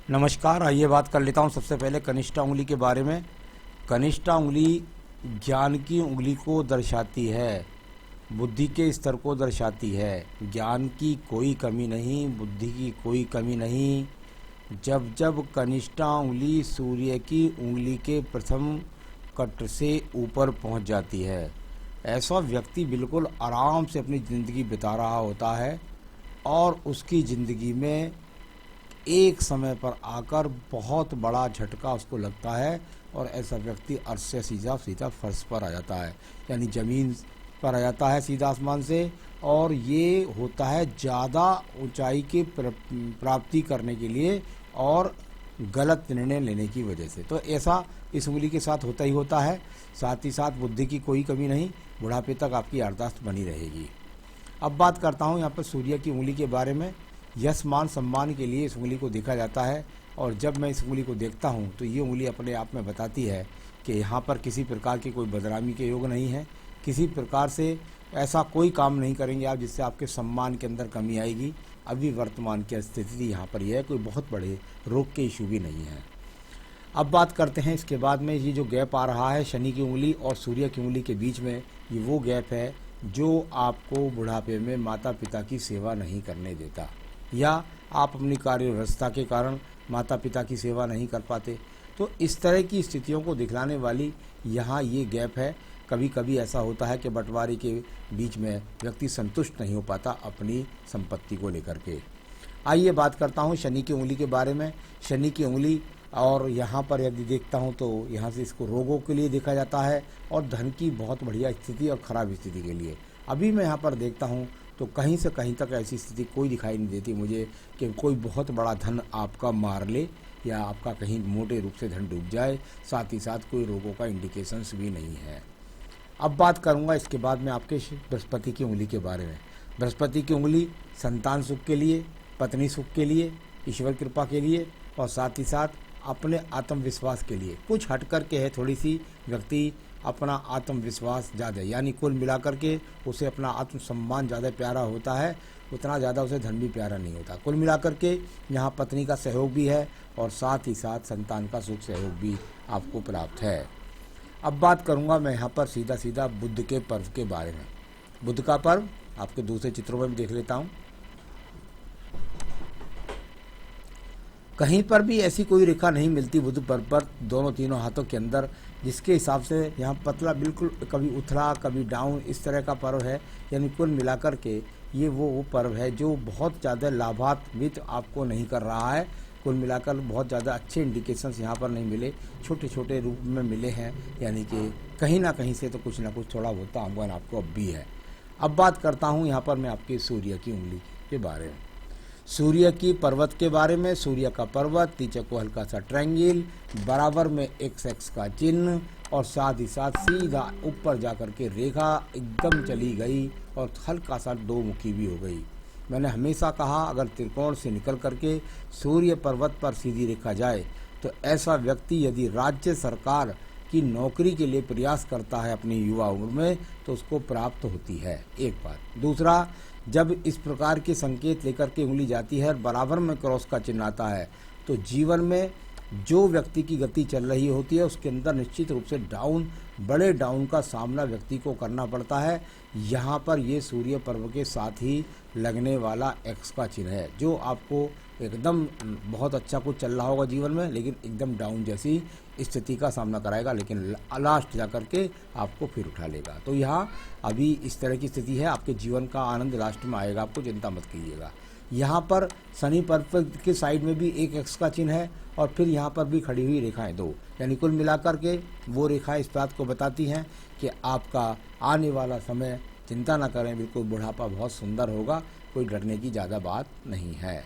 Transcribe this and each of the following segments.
नमस्कार। आइए बात कर लेता हूँ सबसे पहले कनिष्ठा उंगली के बारे में। कनिष्ठा उंगली ज्ञान की उंगली को दर्शाती है, बुद्धि के स्तर को दर्शाती है। ज्ञान की कोई कमी नहीं, बुद्धि की कोई कमी नहीं। जब जब कनिष्ठा उंगली सूर्य की उंगली के प्रथम कट से ऊपर पहुंच जाती है, ऐसा व्यक्ति बिल्कुल आराम से अपनी ज़िंदगी बिता रहा होता है और उसकी ज़िंदगी में एक समय पर आकर बहुत बड़ा झटका उसको लगता है और ऐसा व्यक्ति अर्श से सीधा सीधा फर्श पर आ जाता है, यानी ज़मीन पर आ जाता है सीधा आसमान से। और ये होता है ज़्यादा ऊंचाई की प्राप्ति करने के लिए और गलत निर्णय लेने की वजह से। तो ऐसा इस उंगली के साथ होता ही होता है। साथ ही साथ बुद्धि की कोई कमी नहीं, बुढ़ापे तक आपकी याददाश्त बनी रहेगी। अब बात करता हूँ यहाँ पर सूर्य की उंगली के बारे में। यश मान सम्मान के लिए इस उंगली को देखा जाता है और जब मैं इस उंगली को देखता हूँ तो ये उंगली अपने आप में बताती है कि यहाँ पर किसी प्रकार की कोई बदनामी के योग नहीं है। किसी प्रकार से ऐसा कोई काम नहीं करेंगे आप जिससे आपके सम्मान के अंदर कमी आएगी। अभी वर्तमान की स्थिति यहाँ पर यह है, कोई बहुत बड़े रोग के इशू भी नहीं है। अब बात करते हैं इसके बाद में, ये जो गैप आ रहा है शनि की उंगली और सूर्य की उंगली के बीच में, ये वो गैप है जो आपको बुढ़ापे में माता पिता की सेवा नहीं करने देता, या आप अपनी कार्य व्यवस्था के कारण माता पिता की सेवा नहीं कर पाते। तो इस तरह की स्थितियों को दिखलाने वाली यहाँ ये गैप है। कभी कभी ऐसा होता है कि बंटवारे के बीच में व्यक्ति संतुष्ट नहीं हो पाता अपनी संपत्ति को लेकर के। आइए बात करता हूँ शनि की उंगली के बारे में। शनि की उंगली, और यहाँ पर यदि देखता हूँ तो यहाँ से इसको रोगों के लिए देखा जाता है और धन की बहुत बढ़िया स्थिति और ख़राब स्थिति के लिए। अभी मैं यहाँ पर देखता हूँ तो कहीं से कहीं तक ऐसी स्थिति कोई दिखाई नहीं देती मुझे कि कोई बहुत बड़ा धन आपका मार ले या आपका कहीं मोटे रूप से धन डूब जाए। साथ ही साथ कोई रोगों का इंडिकेशंस भी नहीं है। अब बात करूंगा इसके बाद में आपके बृहस्पति की उंगली के बारे में। बृहस्पति की उंगली संतान सुख के लिए, पत्नी सुख के लिए, ईश्वर कृपा के लिए और साथ ही साथ अपने आत्मविश्वास के लिए कुछ हट कर के है। थोड़ी सी व्यक्ति अपना आत्मविश्वास ज़्यादा, यानी कुल मिलाकर के उसे अपना आत्मसम्मान ज़्यादा प्यारा होता है, उतना ज़्यादा उसे धन भी प्यारा नहीं होता। कुल मिलाकर के यहाँ पत्नी का सहयोग भी है और साथ ही साथ संतान का सुख सहयोग भी आपको प्राप्त है। अब बात करूँगा मैं यहाँ पर सीधा सीधा बुध के पर्व के बारे में। बुध का पर्व आपके दूसरे चित्रों में भी देख लेता हूँ। कहीं पर भी ऐसी कोई रेखा नहीं मिलती बुध पर्व पर दोनों तीनों हाथों के अंदर, जिसके हिसाब से यहाँ पतला बिल्कुल कभी उथला कभी डाउन इस तरह का पर्व है। यानी कुल मिलाकर के ये वो पर्व है जो बहुत ज़्यादा लाभान्वित आपको नहीं कर रहा है। कुल मिलाकर बहुत ज़्यादा अच्छे इंडिकेशंस यहाँ पर नहीं मिले, छोटे छोटे रूप में मिले हैं, यानी कि कहीं ना कहीं से तो कुछ ना कुछ थोड़ा बहुत आमदन आपको अब भी है। अब बात करता हूँ यहाँ पर मैं आपके सूर्य की उंगली के बारे में। सूर्य की पर्वत के बारे में। सूर्य का पर्वत, नीचे को हल्का सा ट्रायंगल, बराबर में एक्स का चिन्ह और साथ ही साथ सीधा ऊपर जाकर के रेखा एकदम चली गई और हल्का सा दो मुखी भी हो गई। मैंने हमेशा कहा अगर त्रिकोण से निकल करके सूर्य पर्वत पर सीधी रेखा जाए तो ऐसा व्यक्ति यदि राज्य सरकार की नौकरी के लिए प्रयास करता है अपनी युवा उम्र में तो उसको प्राप्त होती है, एक बात। दूसरा, जब इस प्रकार के संकेत लेकर के उंगली जाती है और बराबर में क्रॉस का चिन्ह आता है तो जीवन में जो व्यक्ति की गति चल रही होती है उसके अंदर निश्चित रूप से बड़े डाउन का सामना व्यक्ति को करना पड़ता है। यहाँ पर ये सूर्य पर्व के साथ ही लगने वाला एक्स का चिन्ह है जो आपको एकदम बहुत अच्छा कुछ चल रहा होगा जीवन में, लेकिन एकदम डाउन जैसी स्थिति का सामना कराएगा, लेकिन लास्ट जा कर के आपको फिर उठा लेगा। तो यहाँ अभी इस तरह की स्थिति है, आपके जीवन का आनंद लास्ट में आएगा, आपको चिंता मत कीजिएगा। यहाँ पर शनि पर्व के साइड में भी एक एक्स का चिन्ह है और फिर यहाँ पर भी खड़ी हुई रेखाएं दो, यानी कुल मिलाकर के वो रेखाएं इस बात को बताती हैं कि आपका आने वाला समय, चिंता ना करें, बिल्कुल बुढ़ापा बहुत सुंदर होगा, कोई डरने की ज़्यादा बात नहीं है।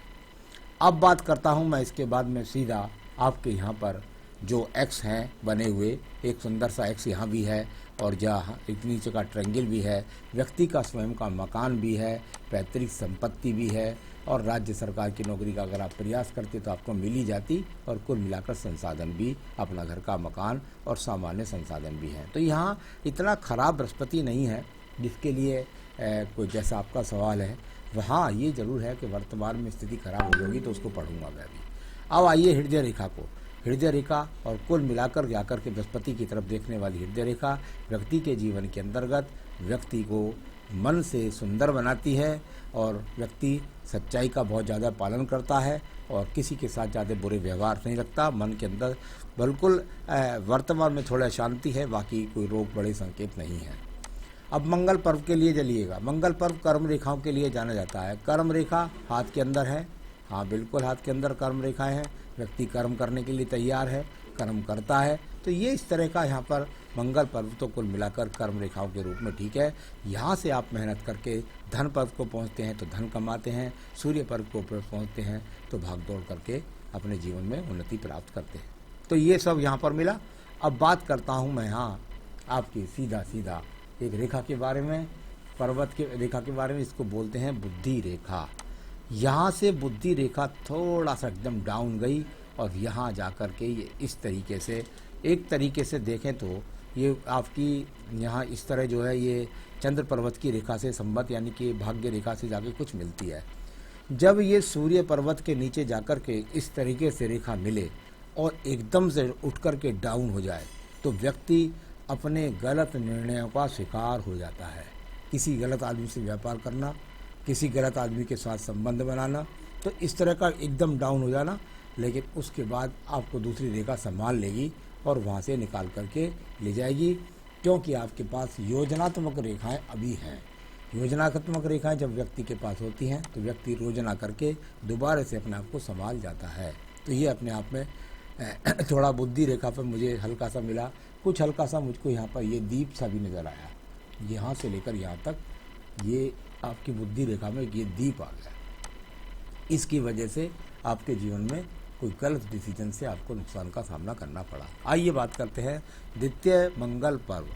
अब बात करता हूँ मैं इसके बाद में सीधा आपके यहाँ पर जो एक्स हैं बने हुए, एक सुंदर सा एक्स यहाँ भी है और जहाँ एक नीचे का ट्रायंगल भी है, व्यक्ति का स्वयं का मकान भी है, पैतृक संपत्ति भी है और राज्य सरकार की नौकरी का अगर आप प्रयास करते तो आपको मिल ही जाती और कुल मिलाकर संसाधन भी, अपना घर का मकान और सामान्य संसाधन भी हैं। तो यहाँ इतना खराब बृहस्पति नहीं है जिसके लिए कोई जैसा आपका सवाल है। हाँ, ये ज़रूर है कि वर्तमान में स्थिति खराब हो जाएगी तो उसको पढ़ूंगा मैं भी। अब आइए हृदय रेखा को। हृदय रेखा और कुल मिलाकर जाकर के बृहस्पति की तरफ देखने वाली हृदय रेखा व्यक्ति के जीवन के अंतर्गत व्यक्ति को मन से सुंदर बनाती है और व्यक्ति सच्चाई का बहुत ज़्यादा पालन करता है और किसी के साथ ज़्यादा बुरे व्यवहार नहीं रखता। मन के अंदर बिल्कुल वर्तमान में थोड़ा शांति है, बाकी कोई रोग बड़े संकेत नहीं है। अब मंगल पर्व के लिए चलिएगा। मंगल पर्व कर्म रेखाओं के लिए जाना जाता है। कर्म रेखा हाथ के अंदर है, हाँ बिल्कुल हाथ के अंदर कर्म रेखाएं हैं। व्यक्ति कर्म करने के लिए तैयार है, कर्म करता है, तो ये इस तरह का यहाँ पर मंगल पर्व तो कुल मिलाकर कर्म रेखाओं के रूप में ठीक है। यहाँ से आप मेहनत करके धन पर्व को पहुँचते हैं तो धन कमाते हैं, सूर्य पर्व को पहुँचते हैं तो भाग दौड़ करके अपने जीवन में उन्नति प्राप्त करते हैं। तो ये सब यहाँ पर मिला। अब बात करता हूँ मैं यहाँ आपकी सीधा एक रेखा के बारे में, पर्वत के रेखा के बारे में। इसको बोलते हैं बुद्धि रेखा। यहाँ से बुद्धि रेखा थोड़ा सा एकदम डाउन गई और यहाँ जा कर के ये इस तरीके से, एक तरीके से देखें तो ये आपकी यहाँ इस तरह जो है ये चंद्र पर्वत की रेखा से संबद्ध यानी कि भाग्य रेखा से जाके कुछ मिलती है। जब ये सूर्य पर्वत के नीचे जाकर के इस तरीके से रेखा मिले और एकदम से उठ कर के डाउन हो जाए तो व्यक्ति अपने गलत निर्णयों का शिकार हो जाता है। किसी गलत आदमी से व्यापार करना, किसी गलत आदमी के साथ संबंध बनाना, तो इस तरह का एकदम डाउन हो जाना। लेकिन उसके बाद आपको दूसरी रेखा संभाल लेगी और वहाँ से निकाल करके ले जाएगी, क्योंकि आपके पास योजनात्मक रेखाएं अभी हैं। योजनात्मक रेखाएं जब व्यक्ति के पास होती हैं तो व्यक्ति योजना करके दोबारा से अपने आप को संभाल जाता है। तो ये अपने आप में थोड़ा बुद्धि रेखा पर मुझे हल्का सा मिला, कुछ हल्का सा मुझको यहाँ पर ये दीप सा भी नज़र आया। यहाँ से लेकर यहाँ तक ये आपकी बुद्धि रेखा में ये दीप आ गया। इसकी वजह से आपके जीवन में कोई गलत डिसीजन से आपको नुकसान का सामना करना पड़ा। आइए बात करते हैं द्वितीय मंगल पर्व।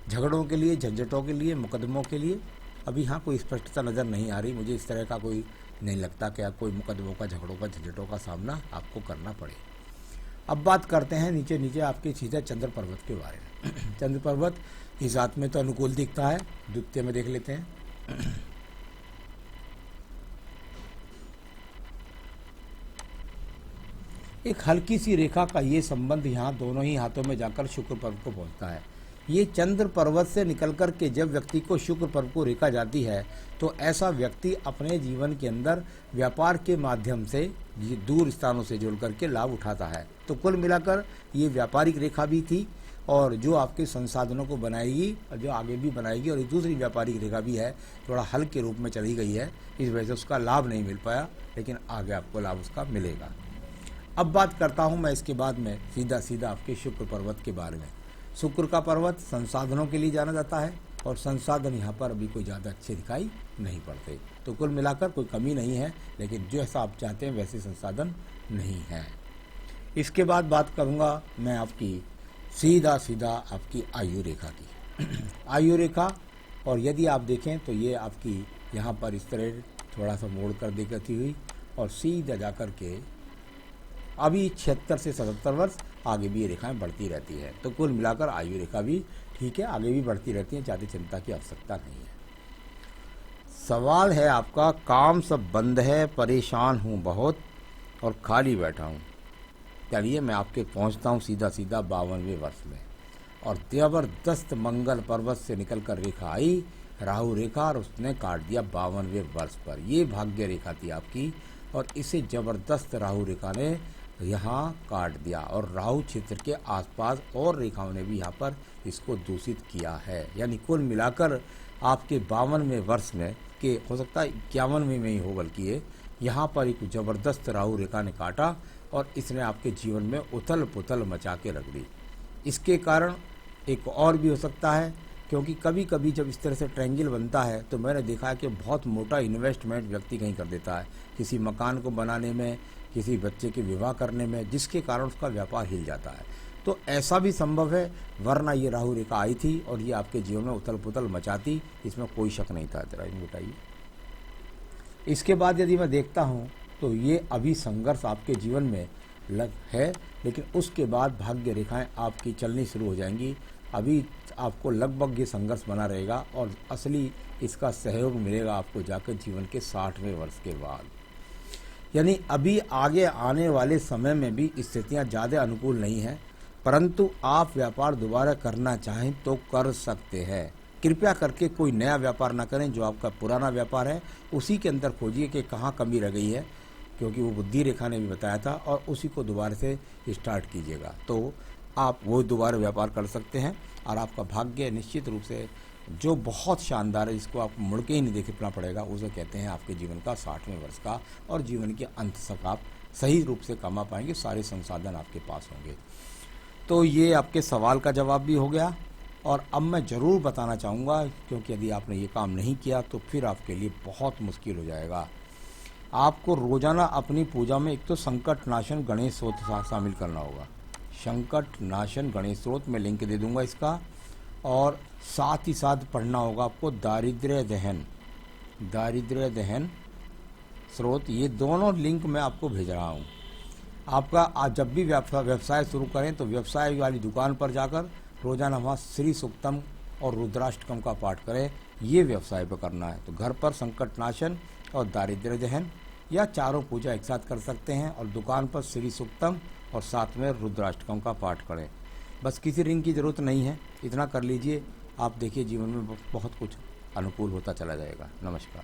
झगड़ों के लिए, झंझटों के लिए, मुकदमों के लिए अभी यहाँ कोई स्पष्टता नज़र नहीं आ रही। मुझे इस तरह का कोई नहीं लगता कि कोई मुकदमों का, झगड़ों का, झंझटों का सामना आपको करना पड़े। अब बात करते हैं नीचे आपके सीधा चंद्र पर्वत के बारे में। चंद्र पर्वत इस हाथ में तो अनुकूल दिखता है, द्वितीय में देख लेते हैं। एक हल्की सी रेखा का ये संबंध यहाँ दोनों ही हाथों में जाकर शुक्र पर्व को पहुँचता है। ये चंद्र पर्वत से निकल कर के जब व्यक्ति को शुक्र पर्व को रेखा जाती है तो ऐसा व्यक्ति अपने जीवन के अंदर व्यापार के माध्यम से ये दूर स्थानों से जुड़ करके लाभ उठाता है। तो कुल मिलाकर ये व्यापारिक रेखा भी थी और जो आपके संसाधनों को बनाएगी और जो आगे भी बनाएगी, और एक दूसरी व्यापारिक रेखा भी है, थोड़ा हल के रूप में चली गई है, इस वजह से उसका लाभ नहीं मिल पाया, लेकिन आगे आपको लाभ उसका मिलेगा। अब बात करता हूँ मैं इसके बाद में सीधा आपके शुक्र पर्वत के बारे में। शुक्र का पर्वत संसाधनों के लिए जाना जाता है और संसाधन यहाँ पर अभी कोई ज़्यादा अच्छे दिखाई नहीं पड़ते। तो कुल मिलाकर कोई कमी नहीं है, लेकिन जैसा आप चाहते हैं वैसे संसाधन नहीं है। इसके बाद बात करूँगा मैं आपकी सीधा आपकी आयु रेखा की। आयु रेखा, और यदि आप देखें तो ये आपकी यहाँ पर इस तरह थोड़ा सा मोड़ कर दिखती हुई और सीधा जा कर के अभी 76 से 77 वर्ष आगे भी ये रेखाएं बढ़ती रहती है। तो कुल मिलाकर आयु रेखा भी ठीक है, आगे भी बढ़ती रहती है, ज़्यादा चिंता की आवश्यकता नहीं है। सवाल है आपका, काम सब बंद है, परेशान हूँ बहुत और खाली बैठा हूँ। चलिए मैं आपके पहुँचता हूँ सीधा 52वें वर्ष में। और जबरदस्त मंगल पर्वत से निकल कर रेखा आई, राहु रेखा, और उसने काट दिया 52वें वर्ष पर। ये भाग्य रेखा थी आपकी और इसे जबरदस्त राहु रेखा ने यहाँ काट दिया और राहु क्षेत्र के आसपास और रेखाओं ने भी यहाँ पर इसको दूषित किया है। यानी कुल मिलाकर आपके 52वें वर्ष में, के हो सकता है 51वें में ही हो, बल्कि ये यहाँ पर एक ज़बरदस्त राहु रेखा ने काटा और इसने आपके जीवन में उथल पुथल मचा के रख दी। इसके कारण एक और भी हो सकता है, क्योंकि कभी कभी जब इस तरह से ट्रायंगल बनता है तो मैंने देखा है कि बहुत मोटा इन्वेस्टमेंट व्यक्ति कहीं कर देता है, किसी मकान को बनाने में, किसी बच्चे के विवाह करने में, जिसके कारण उसका व्यापार हिल जाता है। तो ऐसा भी संभव है, वरना ये राहु रेखा आई थी और ये आपके जीवन में उथल पुथल मचाती, इसमें कोई शक नहीं था। जरा बताइए। इसके बाद यदि मैं देखता हूँ तो ये अभी संघर्ष आपके जीवन में है, लेकिन उसके बाद भाग्य रेखाएं आपकी चलनी शुरू हो जाएंगी। अभी आपको लगभग ये संघर्ष बना रहेगा और असली इसका सहयोग मिलेगा आपको जाकर जीवन के 60वें वर्ष के बाद। यानी अभी आगे आने वाले समय में भी स्थितियां ज़्यादा अनुकूल नहीं हैं, परंतु आप व्यापार दोबारा करना चाहें तो कर सकते हैं। कृपया करके कोई नया व्यापार ना करें, जो आपका पुराना व्यापार है उसी के अंदर खोजिए कि कहाँ कमी रह गई है, क्योंकि वो बुद्धि रेखा ने भी बताया था, और उसी को दोबारा से स्टार्ट कीजिएगा तो आप वो दोबारा व्यापार कर सकते हैं। और आपका भाग्य निश्चित रूप से जो बहुत शानदार है, जिसको आपको मुड़ के ही नहीं देखना पड़ेगा, उसे कहते हैं आपके जीवन का 60वें वर्ष का, और जीवन के अंत तक आप सही रूप से कमा पाएंगे, सारे संसाधन आपके पास होंगे। तो ये आपके सवाल का जवाब भी हो गया। और अब मैं ज़रूर बताना चाहूँगा, क्योंकि यदि आपने ये काम नहीं किया तो फिर आपके लिए बहुत मुश्किल हो जाएगा। आपको रोज़ाना अपनी पूजा में एक तो संकट नाशन गणेश स्तोत्र शामिल करना होगा। संकट नाशन गणेश स्तोत्र मैं लिंक दे दूंगा इसका, और साथ ही साथ पढ़ना होगा आपको दारिद्र्य दहन स्रोत। ये दोनों लिंक मैं आपको भेज रहा हूँ। आपका आज जब भी व्यवसाय शुरू करें तो व्यवसाय वाली दुकान पर जाकर रोजाना वहाँ श्री सूक्तम और रुद्राष्टकम का पाठ करें। ये व्यवसाय पर करना है तो घर पर संकट नाशन और दारिद्र्य दहन या चारों पूजा एक साथ कर सकते हैं, और दुकान पर श्री सूक्तम और साथ में रुद्राष्टकम का पाठ करें। बस किसी रिंग की ज़रूरत नहीं है, इतना कर लीजिए, आप देखिए जीवन में बहुत कुछ अनुकूल होता चला जाएगा। नमस्कार।